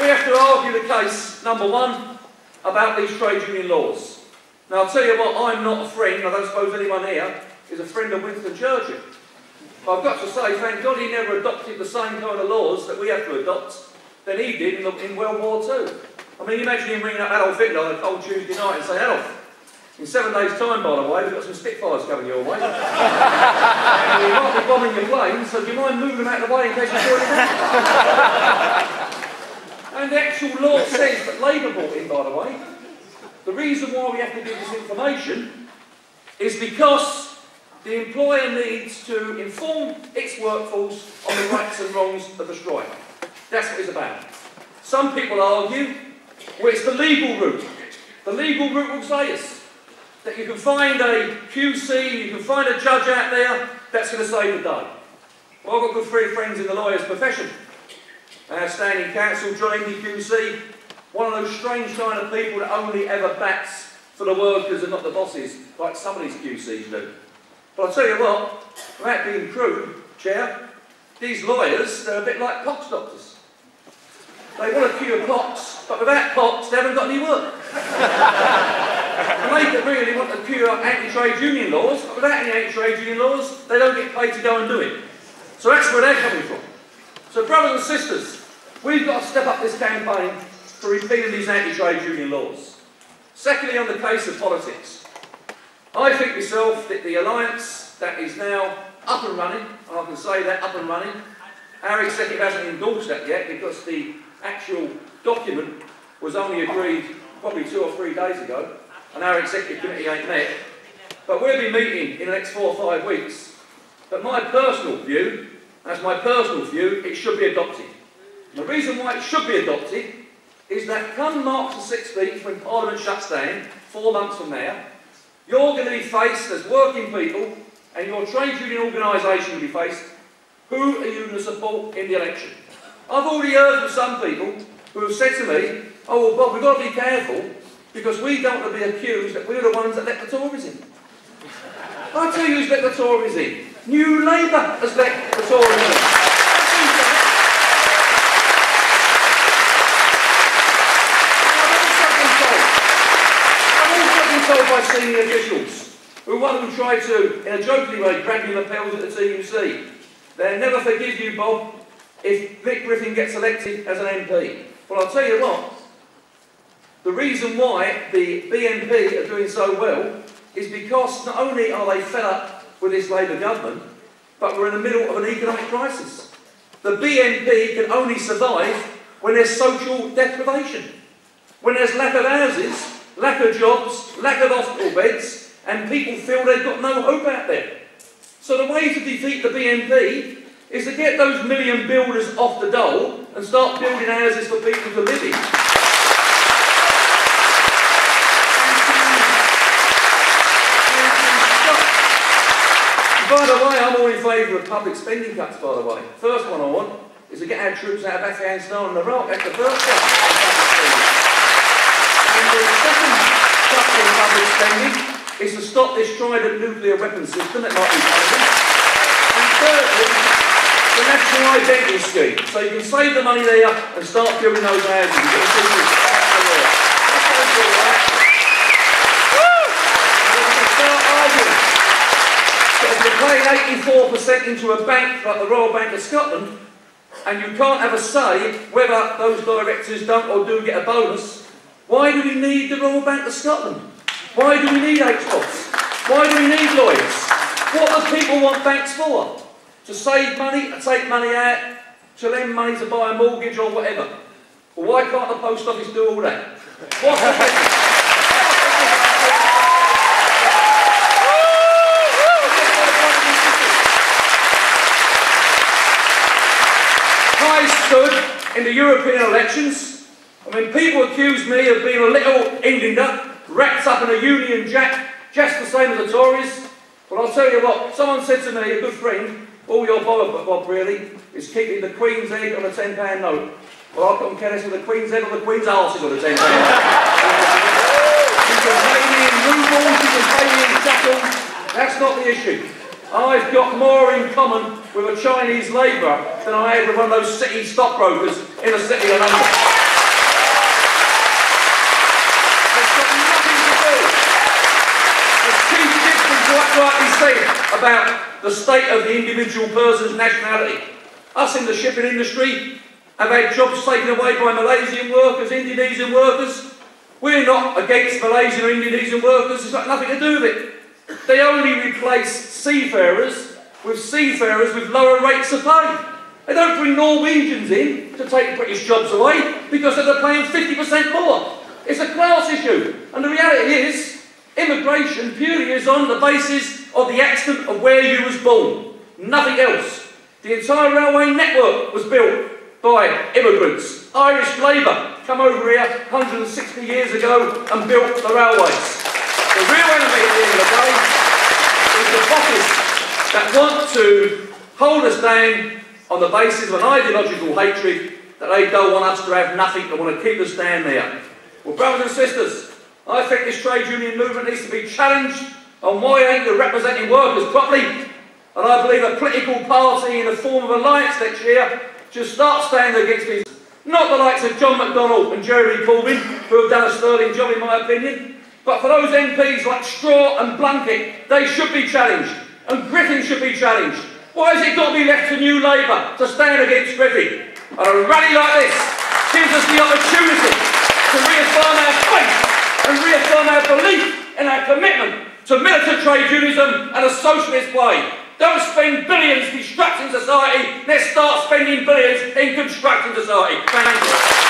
we have to argue the case, number one, about these trade union laws. Now, I'll tell you what, I'm not a friend, I don't suppose anyone here is a friend of Winston Churchill. But I've got to say, thank God he never adopted the same kind of laws that we have to adopt than he did in World War II. I mean, imagine him ringing up Adolf Hitler on a cold Tuesday night and saying, Adolf, in 7 days' time, by the way, we've got some Spitfires coming your way. And we might be bombing your planes, so do you mind moving them out of the way in case you feel anything? And the actual law says that Labour brought in, by the way, the reason why we have to give this information is because the employer needs to inform its workforce on the rights and wrongs of the strike. That's what it's about. Some people argue, well, it's the legal route. The legal route will say us that you can find a QC, you can find a judge out there that's going to save the day. Well, I've got good three friends in the lawyer's profession. Standing counsel, joined the QC, one of those strange kind of people that only ever bats for the workers and not the bosses, like some of these QCs do. But I'll tell you what, without being crude, Chair, these lawyers, they're a bit like pox doctors. They want to cure pox, but without pox, they haven't got any work. And they really want to cure anti-trade union laws, but without any anti-trade union laws, they don't get paid to go and do it. So that's where they're coming from. So brothers and sisters, we've got to step up this campaign for repealing these anti-trade union laws. Secondly, on the case of politics, I think myself that the alliance that is now up and running, and I can say that up and running, our executive hasn't endorsed that yet because the actual document was only agreed probably 2 or 3 days ago, and our executive committee ain't met. But we'll be meeting in the next 4 or 5 weeks. But my personal view, it should be adopted. And the reason why it should be adopted is that come March the 16th, when Parliament shuts down, 4 months from now, you're going to be faced as working people, and your trade union organisation will be faced, who are you going to support in the election? I've already heard from some people who have said to me, oh well Bob, we've got to be careful because we don't want to be accused that we're the ones that let the Tories in. I'll tell you who's let the Tories in. New Labour has let the Tories in. I've also been told by senior officials who one who tried to, in a jokingly way, grab you lapels at the TUC. They'll never forgive you, Bob, if Vic Griffin gets elected as an MP. Well, I'll tell you what, the reason why the BNP are doing so well is because not only are they fed up with this Labour government, but we're in the middle of an economic crisis. The BNP can only survive when there's social deprivation, when there's lack of houses, lack of jobs, lack of hospital beds, and people feel they've got no hope out there. So the way to defeat the BNP is to get those million builders off the dole and start building houses for people to live in. By the way, I'm all in favour of public spending cuts, by the way. First one I want is to get our troops out of Afghanistan and Iraq. That's the first cut. And the second cut in public spending is to stop this Trident nuclear weapons system that might be coming. And thirdly, the National Identity Scheme. So you can save the money there and start building those houses. If you're paying 84% into a bank like the Royal Bank of Scotland, and you can't have a say whether those directors don't or do get a bonus, why do we need the Royal Bank of Scotland? Why do we need HBOS? Why do we need lawyers? What do people want banks for? To save money, to take money out, to lend money to buy a mortgage or whatever. Well, why can't the post office do all that? What's the difference? I stood in the European elections, and when people accused me of being a little Englander, wrapped up in a Union Jack, just the same as the Tories, well, I'll tell you what, someone said to me, a good friend, all you're bothered, Bob, really, is keeping the Queen's head on a £10 note. Well, I couldn't care less with the Queen's head or the Queen's arse is on a £10 note. You can pay me in rubles, you can pay me in shekels, that's not the issue. I've got more in common with a Chinese labourer than I had with one of those city stockbrokers in the city of London. about the state of the individual person's nationality. Us in the shipping industry have had jobs taken away by Malaysian workers, Indonesian workers. We're not against Malaysian or Indonesian workers, it's got nothing to do with it. They only replace seafarers with lower rates of pay. They don't bring Norwegians in to take British jobs away because they're paying 50% more. It's a class issue. And the reality is, immigration purely is on the basis of the accident of where you was born. Nothing else. The entire railway network was built by immigrants. Irish labour come over here 160 years ago and built the railways. The real enemy at the end of the day is the bosses that want to hold us down on the basis of an ideological hatred that they don't want us to have nothing, they want to keep us down there. Well, brothers and sisters, I think this trade union movement needs to be challenged on why ain't you representing workers properly. And I believe a political party in the form of alliance next year should start standing against these. Not the likes of John McDonnell and Jeremy Corbyn, who have done a sterling job in my opinion, but for those MPs like Straw and Blunkett, they should be challenged, and Griffin should be challenged. Why has it got to be left to New Labour to stand against Griffin? And a rally like this gives us the opportunity to reaffirm our faith and reaffirm our belief in our commitment to militant trade unionism and a socialist way. Don't spend billions constructing society, let's start spending billions in constructing society. Thank you.